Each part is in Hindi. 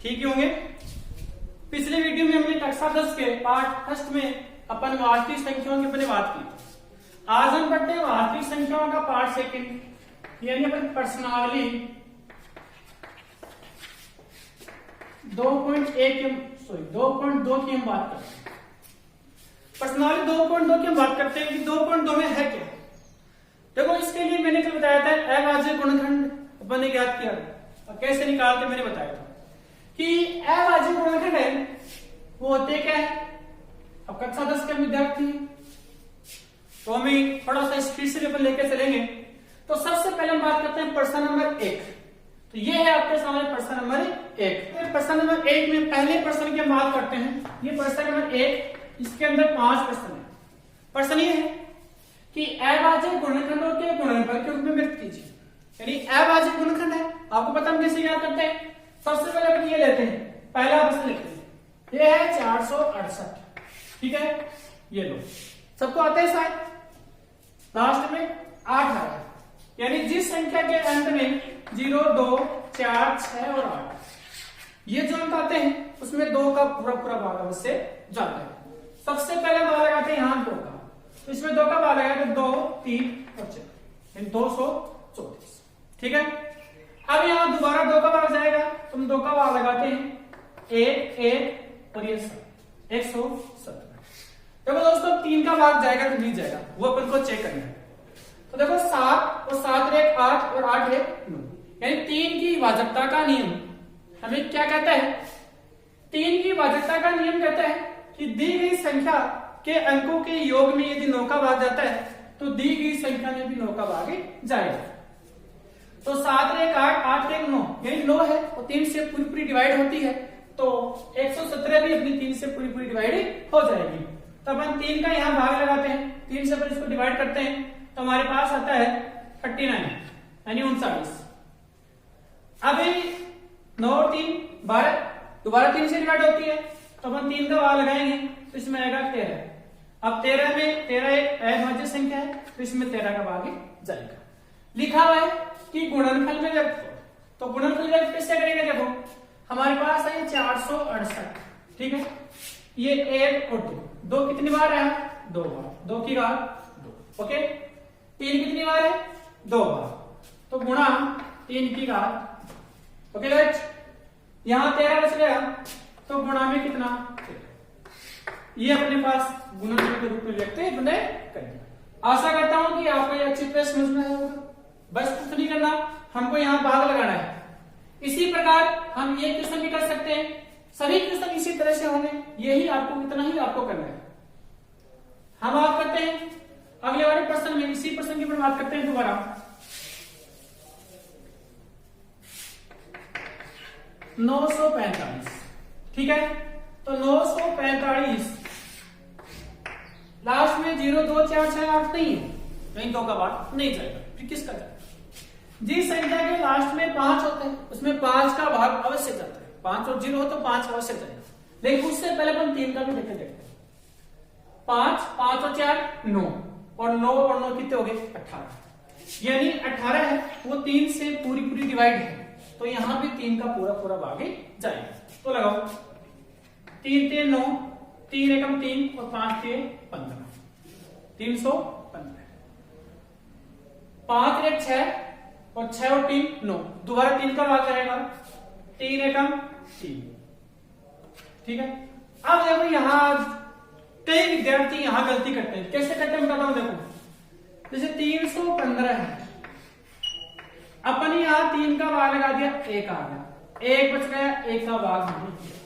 ठीक ही होंगे। पिछले वीडियो में हमने कक्षा 10 के पाठ फर्स्ट में अपन वास्तविक संख्याओं की अपने बात की। आज हम पढ़ते हैं वास्तविक संख्याओं का पार्ट सेकंड, यानी अपन प्रश्नावली 2.2 की हम बात करते हैं। प्रश्नावली 2.2 की हम बात करते हैं कि 2.2 में है क्या। देखो इसके लिए मैंने कल बताया था अभाज्य गुणनखंड अपन ने ज्ञात किया और कैसे निकालते मैंने बताया था कि अभाज्य गुणनखंड है वो होते क्या है। अब कक्षा 10 के विद्यार्थी तो हमें थोड़ा सा स्पीड से अपन लेके चलेंगे। तो सबसे पहले हम बात करते हैं प्रश्न नंबर 1। तो ये है आपके सामने प्रश्न नंबर 1। प्रश्न नंबर 1 में पहले प्रश्न की हम बात करते हैं। ये प्रश्न नंबर 1, इसके अंदर 5 प्रश्न है। प्रश्न ये है कि अभाज्य गुणनखंडों के गुणनफल के रूप में व्यक्त कीजिए। यानी अभाज्य गुणनखंड है, आपको पता हम कैसे याद करते हैं। सबसे पहले अपन ये लेते हैं, पहला प्रश्न लिखते हैं। ये है 468, ठीक है। ये लो, सबको आता है शायद। लास्ट में 8 आया, यानी जिस संख्या के अंत में 0, 2, 4, 6 और 8 ये जो अंक आते हैं उसमें 2 का पूरा भाग अवश्य जाता है। सबसे पहले भाग लगाते हैं यहाँ 2 का, तो इसमें 2 का भाग लगाया तो 2, 3 और 4, यानी 234, ठीक है। अब यहाँ दोबारा 2 का भाग जाएगा, तुम 2 का भाग लगाते हैं 1 और ये 7, 117। देखो दोस्तों 3 का भाग जाएगा तो नहीं जाएगा, वो अपन को चेक करना है। तो देखो 7 और 7 एक 8 और 8 एक 9, यानी 3 की भाजकता का नियम हमें क्या कहता है। 3 की भाजकता का नियम कहता है कि दी गई संख्या के अंकों के योग में यदि 9 का भाग जाता है तो दी गई संख्या में भी 9 का भाग जाएगा। तो 7 एक 8, 8 एक 9, यानी 9 है और 3 से पूरी डिवाइड होती है, तो 117 भी अपनी 3 से पूरी डिवाइड हो जाएगी। तो अपन 3 का यहाँ भाग लगाते हैं, 3 से अपन इसको डिवाइड करते हैं तो हमारे पास आता है 39, यानी 39। अभी 9 और 3 12, दोबारा 3 से डिवाइड होती है तो अपन 3 का भाग लगाएंगे तो इसमें आएगा 13। अब 13 में 13 एक अभाज्य संख्या है तो इसमें 13 का भाग जाएगा। लिखा हुआ है कि गुणनफल में व्यक्त हो, तो गुणनफल व्यक्त कैसे करेंगे। देखो हमारे पास है 468, ठीक है। ये 1 और 2 कितनी बार है, 2 बार, 2 की घात 2, ओके। 3 कितनी बार है, 2 बार, तो गुणा 3 की घात, ओके राइट। यहां 13 बच गया तो गुणा में कितना, ये अपने पास गुणनफल के रूप में व्यक्त अपने कर दिया। आशा करता हूं कि आपको ये अच्छी तरह समझ में आया होगा। बस कुछ नहीं करना, हमको यहाँ भाग लगाना है। इसी प्रकार हम ये क्वेश्चन भी कर सकते हैं, सभी क्वेश्चन इसी तरह से होंगे। यही आपको इतना ही आपको करना है। हम बात करते हैं अगले वाले प्रश्न में, इसी प्रश्न की बात करते हैं दोबारा। 945, ठीक है। तो 945 लास्ट में 0, 2, 4, 6, 8 नहीं है, कहीं 2 का भाग नहीं जाएगा। फिर किसका जाएगा। जिस संख्या के लास्ट में 5 होते हैं उसमें 5 का भाग अवश्य जाता है। 5 और 0 हो तो 5 अवश्य जाएगा। लेकिन उससे पहले अपन 3 का भी लेके देखते हैं। 5, 5 और 4 9, और 9 और 9 कितने हो गए, 18, यानी 18 है वो 3 से पूरी डिवाइड है, तो यहां भी 3 का पूरा भाग जाएगा। तो लगाओ 3 3 9, 3 एकम 3 और 5 3 15, 315। 5 एक 6 और 6 और 3 9, दोबारा 3 का भाग जाएगा, 3 एकम 3, ठीक है। अब देखो यहां कई विद्यार्थी यहां गलती करते हैं। कैसे करते हैं बताता हूं। देखो जैसे 315 है, अपन यहां 3 का भाग लगा दिया, 1 आ गया, 1 बच गया, 1 का भाग नहीं किया।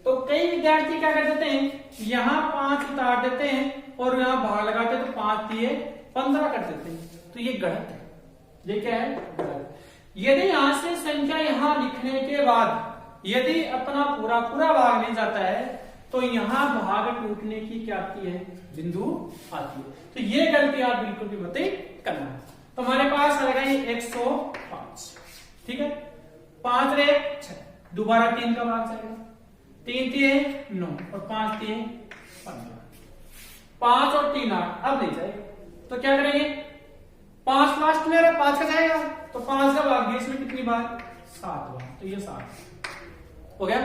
तो कई विद्यार्थी क्या कर देते हैं, यहां 5 उतार देते हैं और यहां भाग लगाते हैं तो 5 दिए 15 कर देते हैं। तो ये गलत है। ये क्या है, गलत। यदि यहां से संख्या यहां लिखने के बाद यदि अपना पूरा भाग नहीं जाता है तो यहां भाग टूटने की क्या आती है, बिंदु आती है। तो ये गलती आप बिल्कुल भी मत करना। तो हमारे पास आएगा ये 105, ठीक है। 5 रे 6, दोबारा 3 का भाग जाएगा, 3 3 9 और 5 3 15, 5 और 3 8, अब नहीं जाएगा। तो क्या करेंगे, 5 लास्ट में 5 का जाएगा तो 5 का भाग इसमें कितनी बार, 7 बार, तो ये 7। हो गया।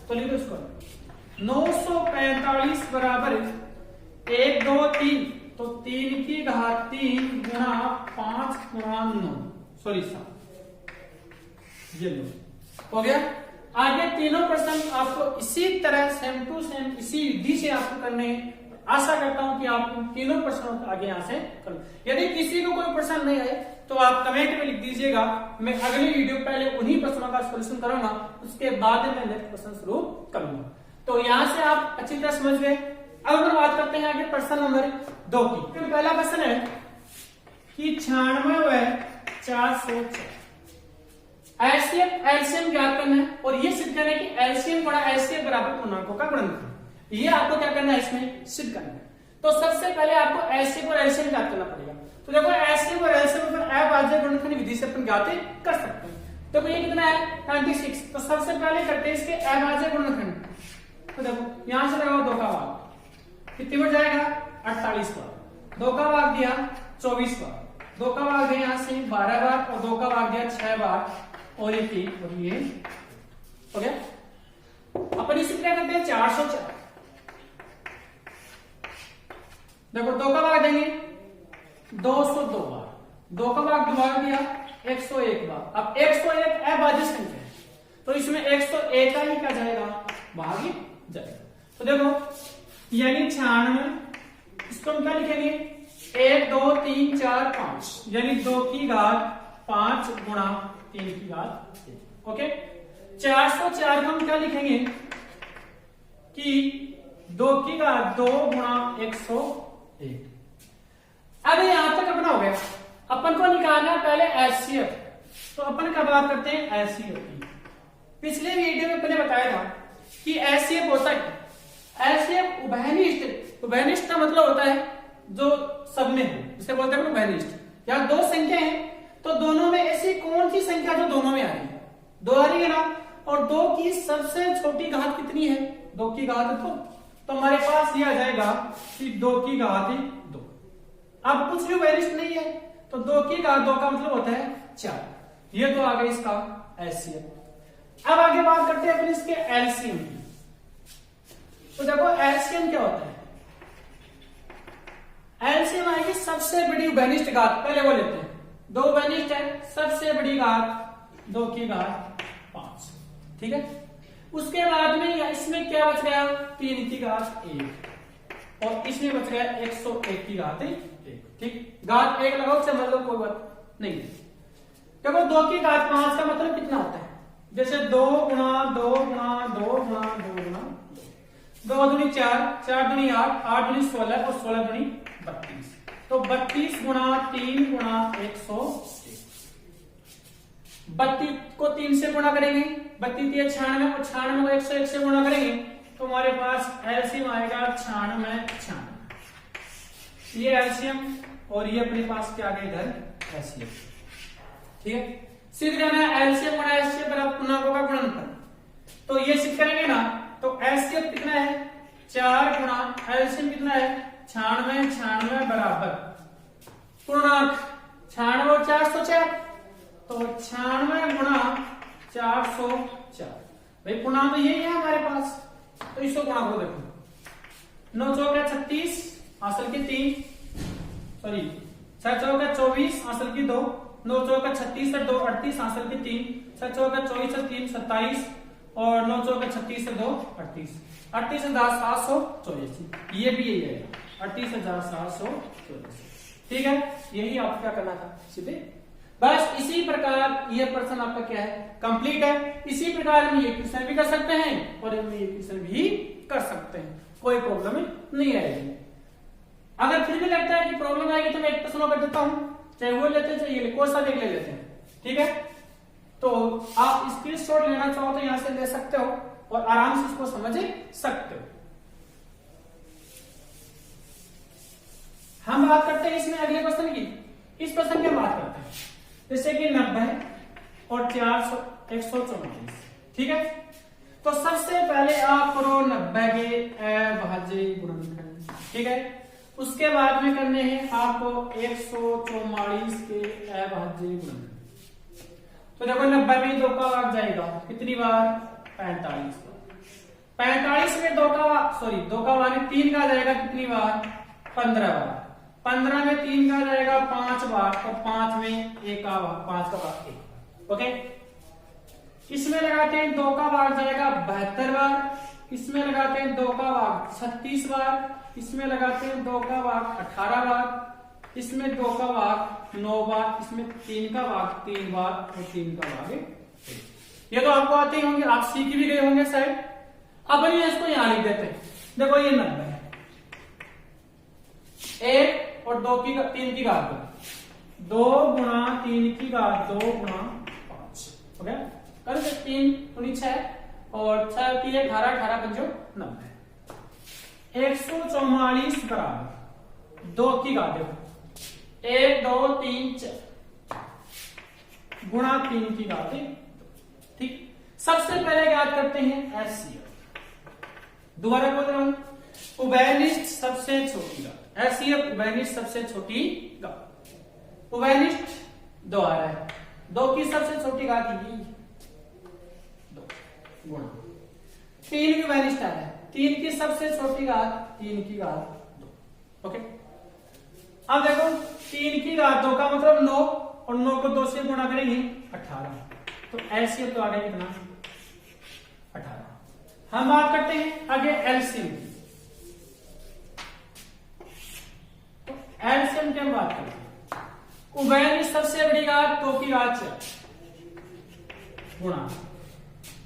तो लिखो इसको 945 बराबर 1 2 3, तो 3 की घात 3 गुणा 5 गुणा 9, सॉरी 7, ये लो हो गया। आगे तीनों प्रश्न आपको इसी तरह सेम टू सेम इसी विधि से आपको करने हैं। आशा करता हूं कि आप तीनों प्रश्नों को आगे यहां से करो। यदि किसी को कोई प्रश्न नहीं आए तो आप कमेंट में लिख दीजिएगा, मैं अगली वीडियो पहले उन्हीं प्रश्नों का सॉल्यूशन करूंगा, उसके बाद मैं नेक्स्ट प्रश्न शुरू करूंगा। तो यहां से आप अच्छी तरह समझ गए। अब हम बात करते हैं आगे प्रश्न नंबर 2 की। पहला प्रश्न है कि 96 व 404 एलसीएम ज्ञात करना है और ये सिद्ध करना है कि एलसीएम गुणा एलसीएम बराबर पूर्णांकों का गुणनफल। ये आपको क्या करना है, इसमें सिद्ध करना है। तो सबसे पहले आपको एलसीएम और एलसीएम ज्ञात करना पड़ेगा। तो देखो एलसीएम और एलसीएम पर अभाज्य गुणनखंड विधि से अपन ज्ञात कर सकते हैं। तो ये कितना है 96, तो सबसे पहले करते हैं इसके अभाज्य गुणनखंड। तो देखो यहां से लगाओ 2 का भाग, कितनी बार जाएगा 48 बार, 2 का भाग दिया 24 बार, 2 का भाग दिया यहां से 12 बार और 2 का भाग दिया 6 बार और ये 3 और ये हो गया। अपन इसे क्या करते हैं 404, देखो 2 का भाग देंगे 202 बार, 2 का भाग दोबारा दिया 101 बार। अब 101 अभाज्य संख्या है तो इसमें 101 का ही क्या जाएगा, भाग जाएगा। तो देखो यानी 96, इसको हम क्या लिखेंगे 1 2 3 4 5, यानी 2 की घात 5 गुणा 3 की घात 1। ओके, 404 को हम क्या लिखेंगे कि 2 की घात 2 गुणा 101। अब यहां तक अपना हो गया। अपन को निकालना है पहले एलसीएम, तो अपन का बात करते हैं एलसीएम की। पिछले वीडियो में मैंने बताया था कि एलसीएम होता है, एलसीएम उभयनिष्ठ। उभयनिष्ठ का मतलब होता है जो सब में हो, जिसे बोलते हैं उभयनिष्ठ। या 2 संख्या है तो दोनों में ऐसी कौन सी संख्या जो दोनों में आ रही है, 2 आ रही है ना, और 2 की सबसे छोटी घात कितनी है, 2 की घात 2। तो हमारे पास ये आ जाएगा कि 2 की घात 2। अब कुछ भी वैरिष्ट नहीं है तो 2 की घात 2 का मतलब होता है 4। ये तो आ गया इसका एलसीएम। अब आगे बात करते हैं अपने इसके एलसीएम की। तो देखो एलसीएम क्या होता है, एलसीएम आएगी सबसे बड़ी उभयनिष्ठ घात। पहले वो लेते हैं 2 उभयनिष्ठ है, सबसे बड़ी घात 2 की घात 5, ठीक है। उसके बाद में इसमें क्या बच गया 3 की घात 1 और इसमें बच गया 101 की घात 1, ठीक। घात 1 लगाओ, समझ लो, कोई बात नहीं। देखो 2 की घात 5 का मतलब कितना होता है, जैसे 2 गुणा 2 गुणा 2 गुणा 2 गुणा 2 दूनी 4, 4 दूनी 8, 8 दूनी 16 और 16 दूनी 32। तो 32 गुणा 3 गुणा 101। 32 को 3 से गुणा करेंगे, 32 96 और 96 को 101 से गुणा करेंगे तो हमारे पास एलसीएम आएगा 96। ये एलसीएम और ये अपने पास क्या आ गया इधर एलसीएम, ठीक है। सिद्ध करना है एलसीएम गुणा एलसीएम बराबर पूर्णांकों का गुणनफल। तो ये सिद्ध करेंगे ना, तो एलसीएम कितना है 4 गुणा एलसीएम कितना है 96, 96 बराबर पूर्णांक 96 और 404, तो 96 गुणा 404। भाई पूर्णांक तो यही है हमारे पास, तो इसको गुणा करो। देखो 9 चौका 36 हासिल की 3, सॉरी 6 चौका 24 हासिल की 2, 9 चौका 36 से 2 38 हासिल की 3, 6 चौका 24 से 3 27 और 9 चौका 36 से 2 38, 38,784। ये भी यही है 38,784, ठीक है। यही आपको क्या करना था सीधे, बस इसी प्रकार ये प्रश्न आपका क्या है कंप्लीट है। इसी प्रकार में ये क्वेश्चन भी कर सकते हैं और इनमें ये क्वेश्चन भी कर सकते हैं, कोई प्रॉब्लम नहीं आएगी। अगर फिर भी लगता है कि प्रॉब्लम आएगी तो मैं एक प्रश्न कर देता हूं, चाहे वो लेते हैं चाहे कोई सा भी ले लेते हैं, ठीक है। तो आप स्क्रीनशॉट लेना चाहो तो यहां से ले सकते हो और आराम से इसको समझ सकते हो। हम बात करते हैं इसमें अगले क्वेश्चन की। इस प्रश्न की बात करते हैं जैसे कि 90 और 144, ठीक है। तो सबसे पहले आप करो 90 के अभाज्य गुणनखंड, ठीक है। उसके बाद में करने हैं आपको 144 के अभाज्य गुणनखंड। तो देखो 90 में 2 का भाग जाएगा कितनी बार 45 बार। 45 में 2 का भाग 3 का जाएगा कितनी बार? 15 बार। 15 में 3 का जाएगा 5 बार और 5 में 1 का भाग, 5 का भाग 1। ओके, इसमें लगाते हैं 2 का भाग जाएगा 72 बार, इसमें लगाते हैं 2 का भाग 36 बार, इसमें लगाते हैं 2 का भाग 18 बार, इसमें 2 का भाग 9 बार, इसमें 3 का भाग 3 बार और 3 का भाग 1। ये तो आपको आते ही होंगे, आप सीख भी गए होंगे शायद। अब ये इसको यहां लिख देते हैं। देखो ये 90 है, 1 और 3 की घात 2 गुणा 3 की घात 2 गुणा 5। ओके, कर 3 गुणी 6 और 6 की 18, 18 पंजो 90। 144 बराबर 2 की घात 1 2 3 4 गुणा 3 की घात 1। ठीक, सबसे पहले याद करते हैं एचसीएफ। दोबारा बोल रहा हूं, उभयनिष्ठ सबसे छोटी घात। एचसीएफ उभयनिष्ठ सबसे छोटी घात। उभयनिष्ठ 2 आ रहा है, 2 की सबसे छोटी घात ये 2 गुणा 3 की उभयनिष्ठ आ रहा है, 3 की सबसे छोटी घात 3 की घात 2। ओके, अब देखो 3 की घात 2 का मतलब 9 और 9 को 2 से गुणा करेंगे 18। तो एलसीएम तो आ गया कितना? 18। हम बात करते हैं आगे एलसीएम की। तो एलसीएम की हम बात करते हैं, उभयनिष्ठ सबसे बड़ी घात 2 की घात 4 गुणा,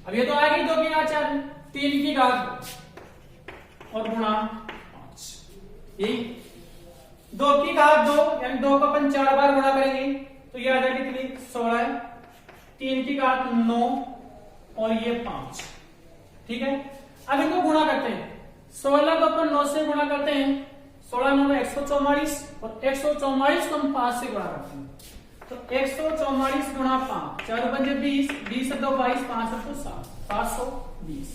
अब ये तो आ गई 2 की घात 4, 3 की घात 2 और गुणा 5। यही 2 की घात 2 यानी 2 को अपन 4 बार गुणा करेंगे तो ये आ जाएगी कितनी? 16 है। 3 की घात 9 और ये 5। ठीक है, अब इनको गुणा करते हैं। 16 को अपन 9 से गुणा करते हैं, 16 9 में 144 और 144 को हम 5 से गुणा करते हैं। तो 144 गुणा 5, 4 पंजे 20, 20 से 2 22, 5 से 2 7, 720।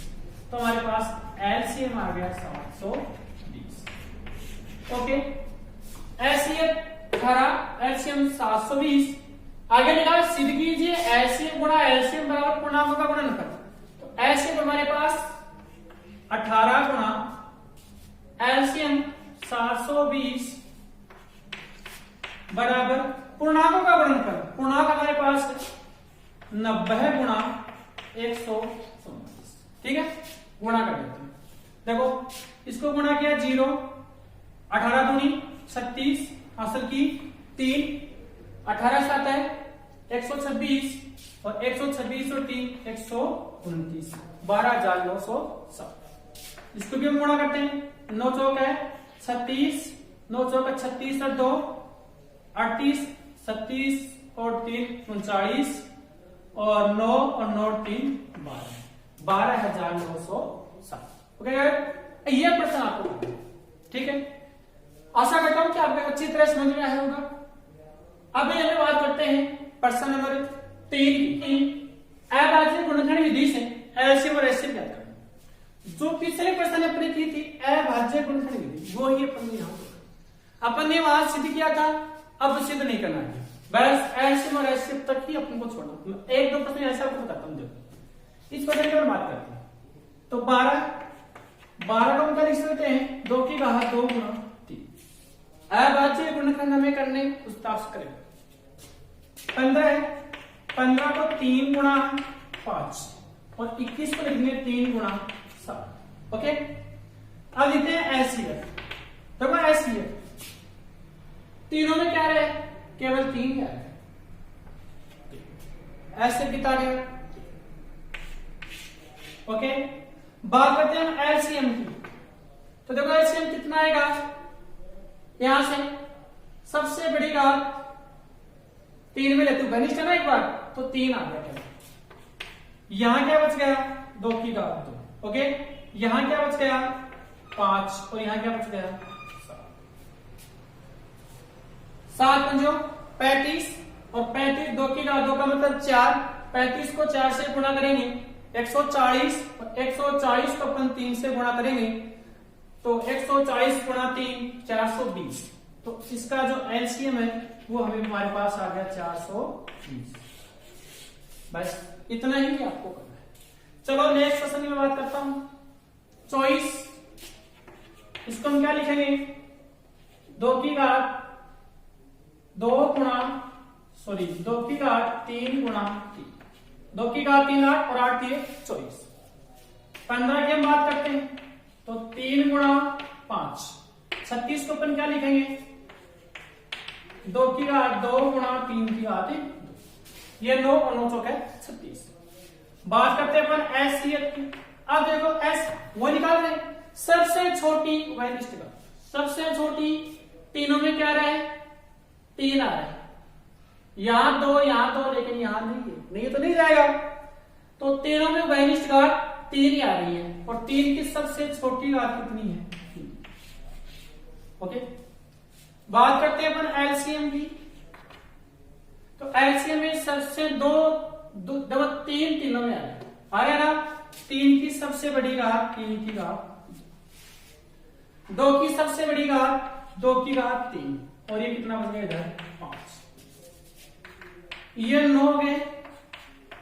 तो हमारे पास एलसीएम आ गया 720। Okay, LCM 18, LCM 720। आगे लिखा सिद्ध कीजिए एलसीएम गुणा एलसीएम बराबर पूर्णांकों का गुणनफल। तो एलसीएम हमारे पास 18 गुणा एलसीएम 720 बराबर पूर्णांकों का गुणनफल। पूर्णांक हमारे पास 90 गुणा 144। ठीक है, गुणा कर देते हैं। देखो इसको गुणा किया 0, 18 दूनी 36 हासिल की 3, 18 7 है 126 और 126 और 3 129, 12,907। इसको भी हम गुणा करते हैं। 9 चौक है 36, 9 चौक 36 और 2 38, 37 और 3 39 और 9 और 9 3 12, 12,907। ओके, ये प्रश्न आपको ठीक है। आशा करता हूं कि आपको अच्छी तरह समझ में आया होगा। अभी हमें बात करते हैं प्रश्न नंबर 3 की। अभाज्य गुणनखंड विधि से एलसीएम और एचसीएफ ज्ञात करना। जो पिछले प्रश्न अपने की थी अभाज्य गुणनखंड विधि, वो ही अपन यहां अपन ने वहां सिद्ध किया था, अब सिद्ध नहीं करना है। बस एलसीएम और एचसीएफ तक ही अपन को छोड़ना। एक दो प्रश्न ऐसा आपको बताता हूं, देखो इस प्रश्न की बात करते हैं। तो 12 को हम लिख सकते हैं 2 की घात 2 गुणा 3। अभाज्य गुणनखंड हमें करने उस्ताद करें। 15 है, 15 को 3 गुणा 5 और 21 को लिखेंगे 3 गुणा 7। ओके, अब लिखते हैं एचसीएफ। देखो एचसीएफ तीनों में क्या रहे? केवल 3 क्या है? एचसीएफ कितना है? ओके, बात करते हैं एलसीएम की। तो देखो एलसीएम कितना आएगा? यहां से सबसे बड़ी घात 3 में लेते घनिष्ठ है ना एक बार, तो 3 आ गया। यहां क्या बच गया? 2 की घात 2। ओके, यहां क्या बच गया? 5 और यहां क्या बच गया? 7 पंजो 35 और 35 2 की घात 2 का मतलब 4। 35 को 4 से गुणा करेंगे 140 और 140 को अपन 3 से गुणा करेंगे तो 140 गुणा 3 420। तो इसका जो एलसीएम है वो हमें हमारे पास आ गया 420। बस इतना ही आपको करना है। चलो नेक्स्ट क्वेश्चन की मैं बात करता हूं। 24, इसको हम क्या लिखेंगे? 2 की घात 3 गुणा 3, 2 की घात 3 8 और 8 दिए 24। 15 की हम बात करते हैं तो 3 गुणा 5, 36 को अपन क्या लिखेंगे? 2 की घात 2 गुणा 3 की घात 2, ये 9 और 9 चौके 36। बात करते हैं अपन एससीएफ की। अब देखो एस वो निकाल रहे हैं, सबसे छोटी वैनिस्ट का, सबसे छोटी तीनों में क्या रहा है? 3 आ रहा है, यहां 2 लेकिन यहां नहीं है, नहीं तो नहीं जाएगा। तो तीनों में वैनिस्ट घात 3 ही आ रही है, और 3 की सबसे छोटी घात कितनी है? 3। ओके, बात करते हैं अपन एलसीएम की। तो एलसीएम में सबसे 3 तीनों में आ गया ना। 3 की सबसे बड़ी घात 3 की घात, 2 की सबसे बड़ी घात 2 की घात 3, और ये कितना बन गया इधर? 5। ये 9 हो गए,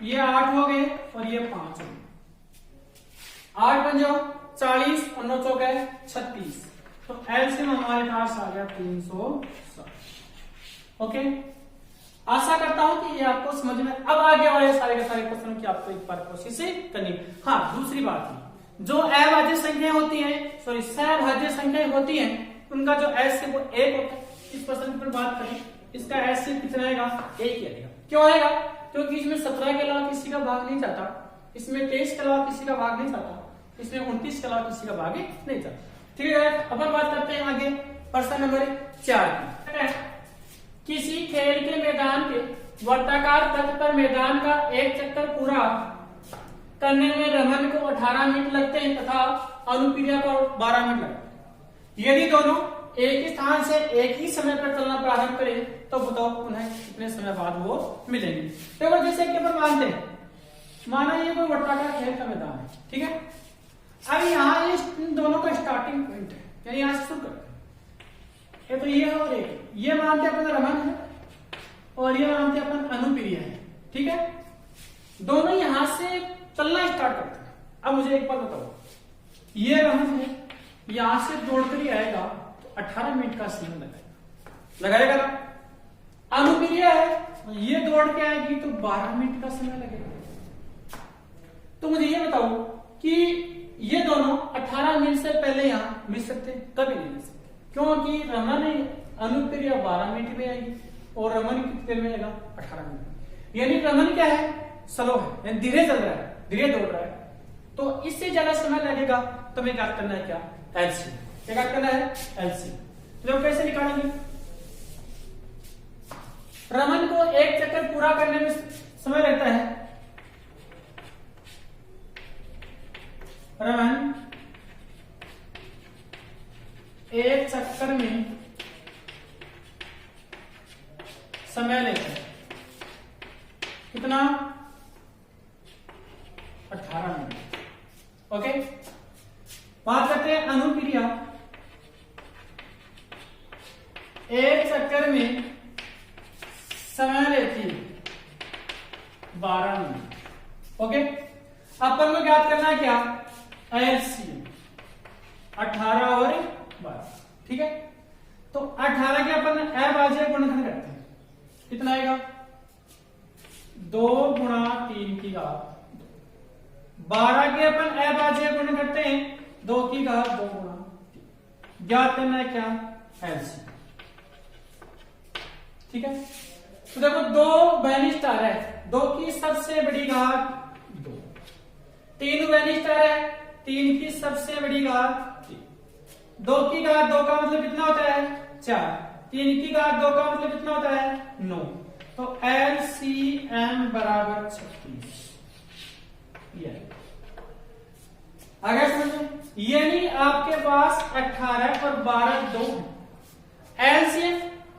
ये 8 हो गए, और ये 5 हो गए। 8 बन जाओ 40 और 9 चौके 36। तो एलसीएम हमारे पास आ गया 360। ओके, आशा करता हूं कि ये आपको समझ में अब आगे वाले सारे के सारे क्वेश्चन की आपको एक बार कोशिश करनी। हाँ, दूसरी बात, जो अभाज्य संख्याएं होती हैं, सॉरी सहभाज्य संख्याएं होती हैं, उनका जो एलसीएम वो 1 होता है। इस क्वेश्चन पर बात करें, इसका एलसीएम कितना आएगा? 1 ही आएगा। क्यों आएगा? क्योंकि इसमें 17 के अलावा किसी का भाग नहीं जाता, इसमें 23 के अलावा किसी का भाग नहीं जाता, इसमें 29 के अलावा किसी का भाग नहीं जाता। ठीक है, अपन बात करते हैं आगे प्रश्न नंबर 4 की। किसी खेल के मैदान के वर्ताकार तट पर मैदान का एक चक्कर पूरा करने में रमन को 18 मिनट लगते हैं तथा अनुप्रिया को 12 मिनट लगते हैं। यदि दोनों एक ही स्थान से एक ही समय पर चलना प्रारंभ करें तो बताओ उन्हें कितने समय बाद वो मिलेंगे। देखो जैसे कि अपन मानते हैं, माना ये कोई वर्ताकार खेल का मैदान है, ठीक है। अब यहाँ इन दोनों का स्टार्टिंग पॉइंट है, यानी यहाँ से शुरू करते हैं। ये तो ये और ये मानते अपन रमन है, और ये मानते अपन अनुप्रिया है, ठीक है। दोनों यहां से चलना स्टार्ट करते हैं। अब मुझे एक बात बताओ, ये रमन है, यहां से दौड़कर ही आएगा तो 18 मिनट का समय लगाएगा ना। अनुप्रिया है, ये दौड़ के आएगी तो 12 मिनट का समय लगेगा। तो मुझे ये बताओ कि ये दोनों 18 मिनट से पहले यहां मिल सकते हैं? कभी नहीं मिल सकते, क्योंकि रमन अनुप्रिया 12 मिनट में आएगी और रमन कितने देर में आएगा? 18 मिनट। यानी रमन क्या है? स्लो है, यानी धीरे चल रहा है, धीरे दौड़ रहा है, तो इससे ज्यादा समय लगेगा। तो हमें याद करना है क्या? एलसीएम। क्या याद करना है? एलसीएम। तो कैसे निकालेंगे? रमन को एक चक्कर पूरा करने में समय लगता है, रमन एक चक्कर में समय लेते हैं कितना? 18 मिनट। ओके, बात करते हैं अनुप्रिया। एक चक्कर में समय लेती है 12 मिनट। ओके, अपन को याद करना है क्या? एलसीएम 18 और 12, ठीक है। तो 18 के अपन अभाज्य गुणनखंड करते हैं, कितना आएगा? 2 गुणा 3 की घात 2। 12 के अपन अभाज्य गुणन करते हैं 2 की घात 2 गुणा 3। ज्ञात करना है क्या? एलसीएम, ठीक है। तो देखो 2 वैनिस्ट आ रहा है, 2 की सबसे बड़ी घात 2, 3 वैनिस्ट आ रहा है, 3 की सबसे बड़ी घात 3। 2 की घात 2 का मतलब कितना होता है? 4। 3 की घात 2 का मतलब कितना होता है? 9। तो एलसीएम बराबर 36। अगर समझे, यानी आपके पास 18 और 12 2 है। एलसीएम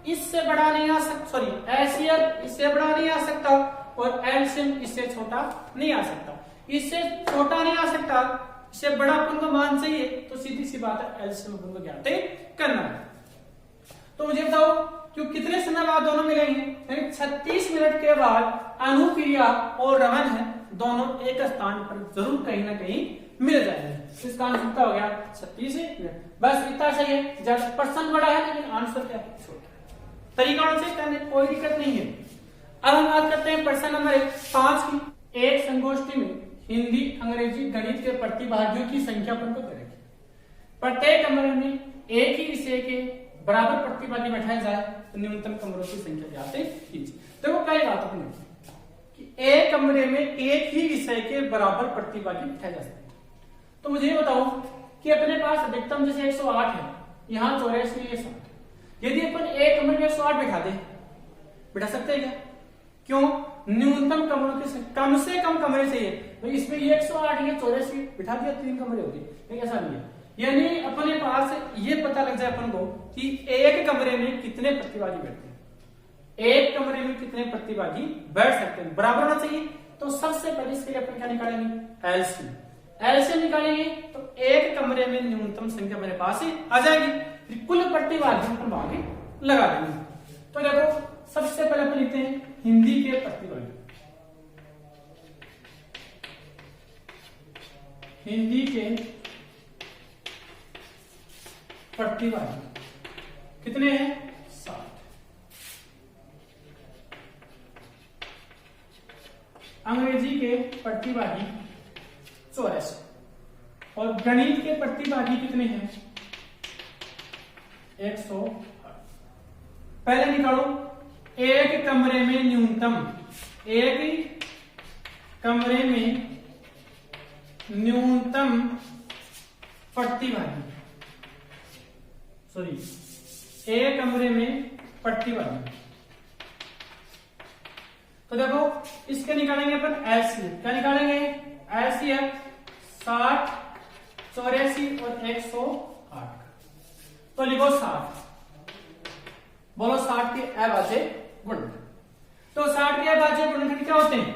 इससे बड़ा नहीं आ सकता, सॉरी एलसीएम इससे बड़ा नहीं आ सकता, और एलसीएम इससे छोटा नहीं आ सकता। इससे छोटा नहीं आ सकता, इससे बड़ा अपन को मान चाहिए, तो सीधी सी बात है एलसीएम अपन को ज्ञात करना है। तो मुझे बताओ कि कितने समय बाद दोनों मिलेंगे? 36 मिनट के बाद अनुप्रिया और रमन है दोनों एक स्थान पर जरूर कहीं ना कहीं मिल जाएंगे। इसका आंसर कितना हो गया 36 मिनट। बस इतना सही है, ज्यादा प्रश्न बड़ा है लेकिन आंसर क्या छोटा है। तरीका से करने कोई दिक्कत नहीं है। अब हम बात करते हैं प्रश्न नंबर 5 की। एक संगोष्ठी में हिंदी, अंग्रेजी, गणित के प्रतिभागियों की संख्या को करें। प्रत्येक कमरे में एक ही विषय के बराबर प्रतिभागी बैठाए जाए तो न्यूनतम कमरों की संख्या क्या आती है। देखो कई बातों को कि एक कमरे में एक ही विषय के बराबर प्रतिभागी बैठाए जा सकते हैं। तो मुझे ये बताओ कि अपने पास अधिकतम जैसे 108 है, यहाँ 84 है 60। यदि अपन एक कमरे में 108 बैठा सकते हैं क्या? क्यों? न्यूनतम कमरों की कम से कम कमरे चाहिए। तो इसमें ये 108 ये 84 बिठा दिया, 3 कमरे होते, लेकिन ऐसा नहीं है। यानी अपने पास ये पता लग जाए अपन को कि एक कमरे में कितने प्रतिभागी बैठते हैं, एक कमरे में कितने प्रतिभागी बैठ सकते हैं, बराबर होना चाहिए। तो सबसे पहले इसके लिए अपन क्या निकालेंगे? एलसीएम निकालेंगे तो एक कमरे में न्यूनतम संख्या मेरे पास ही आ जाएगी, फिर कुल प्रतिभागियों पर आगे लगा देंगे। तो देखो सबसे पहले अपन लिखते हैं हिंदी के प्रतिभागी। हिंदी के प्रतिभागी कितने हैं? 60। अंग्रेजी के प्रतिभागी 84 और गणित के प्रतिभागी कितने हैं? 108। पहले निकालो एक कमरे में न्यूनतम, एक कमरे में न्यूनतम प्रतिभागी, सॉरी एक कमरे में प्रतिभागी। तो देखो इसके निकालेंगे अपन एलसीएम। क्या निकालेंगे? एलसीएम 60, 84 और 108। तो लिखो 60। बोलो 60 के अभाज्य गुणनखंड। तो 60 के अभाज्य गुणनखंड क्या होते हैं?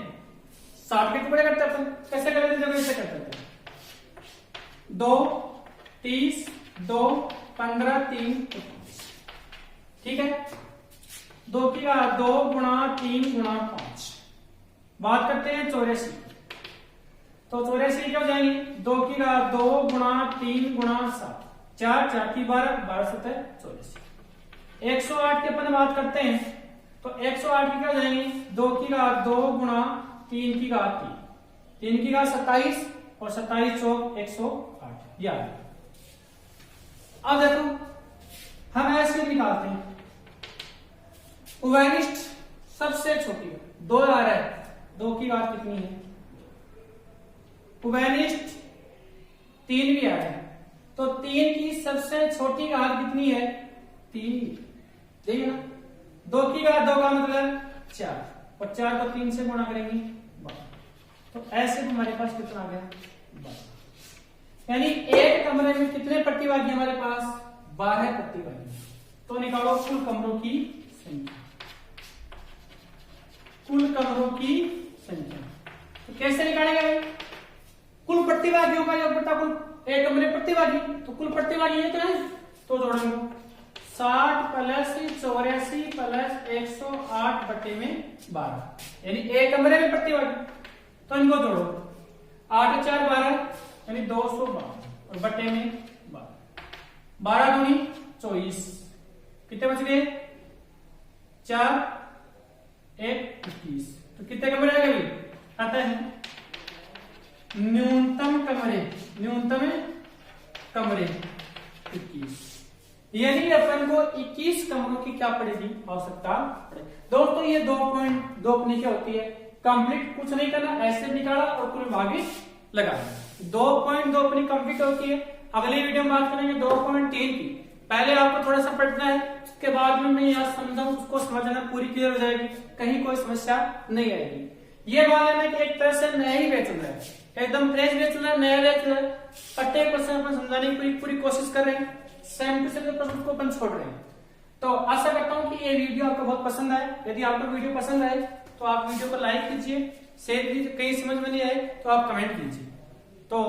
60 के टुकड़े करते हैं अपन। कैसे करते हैं? देखो ऐसे करते हैं 2, 30, 2, 15, 3, 25। ठीक है। 2 की घात 2 गुणा 3 गुणा 5। बात करते हैं 84। तो 84 क्या हो जाएंगे? 2 की घात 2 गुणा 3 गुणा 7, 4 4 की 12, 12 7 84। 108 की अपन बात करते हैं तो 108 की क्या हो जाएंगे? 2 की घात 2 गुणा 3 की घात 3, 3 की घात 27 और 27 चौक 108। याद। अब देखो हम ऐसे निकालते हैं उभयनिष्ठ सबसे छोटी 2 आ रहा है, 2 की घात कितनी है? उभयनिष्ठ 3 भी आ रहा है, तो 3 की सबसे छोटी घात कितनी है? 3। देखिए ना 2 की घात 2 का मतलब 4 और 4 को 3 से गुणा करेंगे 12। तो ऐसे हमारे पास कितना आ गया? 12। यानी एक कमरे में कितने प्रतिभागी हमारे पास? 12 प्रतिभागी। तो निकालो कुल कमरों की संख्या। कुल कमरों की संख्या तो कैसे निकालेंगे भाई? कुल प्रतिभागियों का योग बटा कुल एक कमरे प्रतिभागी। तो कुल प्रतिभागी कितना है? तो जोड़ेंगे 60 प्लस 84 प्लस 108 बटे में 12, यानी एक कमरे में प्रतिभागी। तो इनको जोड़ो 8 4 12 यानी 212 और बटे में 12, 12 दूनी 24, कितने बच गए? 4 1 21। तो कितने कमरे आ गए? आता है न्यूनतम कमरे 21। यानी अपन को 21 कमरों की क्या पड़ेगी? आवश्यकता पड़ेगी। दोस्तों ये 2.2 अपनी क्या होती है? कंप्लीट कुछ नहीं करना, ऐसे निकाला और कुल भागे लगा। 2.2 अपनी कंप्लीट होती है। अगली वीडियो में बात करेंगे 2.3 की। पहले आपको थोड़ा सा पढ़ना है, उसके बाद में मैं यहाँ समझाऊं, उसको समझना पूरी क्लियर हो जाएगी, कहीं कोई समस्या नहीं आएगी। ये मान लेना कि एक तरह से नया ही बैच चल रहा है, एकदम फ्रेश बैच चल रहा है, नया बैच चल रहा है। प्रत्येक प्रश्न अपन समझाने की पूरी कोशिश कर रहे हैं, सेम टू सेम प्रश्न को अपन छोड़ रहे हैं। तो आशा करता हूँ कि ये वीडियो आपको बहुत पसंद आए। यदि आपको वीडियो पसंद आए तो आप वीडियो को लाइक कीजिए, शेयर कीजिए, कहीं समझ में नहीं आए तो आप कमेंट कीजिए। तो